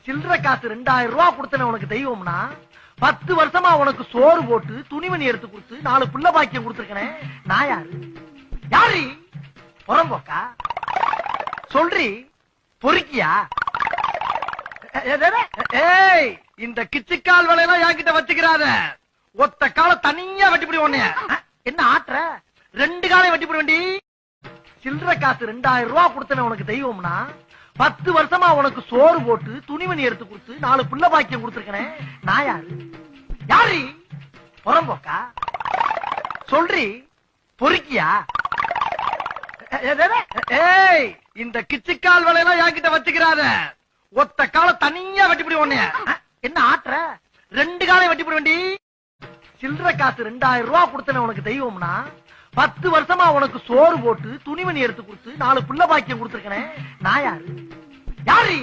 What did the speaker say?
சில்லற காசு 2000 ரூபாய் கொடுத்தன உனக்கு தெய்வம்னா 10 வருஷமா உனக்கு சோறு போட்டு துணிமணி எடுத்து கொடுத்து 4 புள்ள பாக்கியம் கொடுத்திருக்கனே நான் யாரு? யாரு புறம்போக்கா? சொல்றி பொறுக்கியா? ஏய், இந்த கிச்சிக்கால் வேலையெல்லாம் என்கிட்ட வச்சுக்கிறாத. ஒத்த கால தனியா வெட்டிப்பிடி உன்னைய. என்ன ஆட்டுற? 2 காலையும் வெட்டிப்பிடி வேண்டி. சில்லற காசு 2000 ரூபாய் கொடுத்தன உனக்கு தெய்வம்னா 10 வருஷமா உனக்கு சோறு போட்டு துணிமணி எடுத்து கொடுத்து 4 புள்ள பாக்கியம் கொடுத்திருக்கனே நான் யாரு? யாரு புறம்போக்கா? சொல்றி பொறுக்கியா? ஏய், இந்த கிச்சிக்கால் வேலையெல்லாம் என்கிட்ட வச்சுக்கிறாத. ஒத்த கால தனியா வெட்டிப்பிடி உன்னைய. என்ன ஆட்டுற? 2 காலையும் வெட்டிப்பிடி வேண்டி. சில்லற காசு 2000 ரூபாய் கொடுத்தன உனக்கு தெய்வம்னா 10 வருஷமா உனக்கு சோறு போட்டு துணிமணி எடுத்து கொடுத்து 4 புள்ள பாக்கியம் கொடுத்திருக்கனே நான் யாரு? யாரு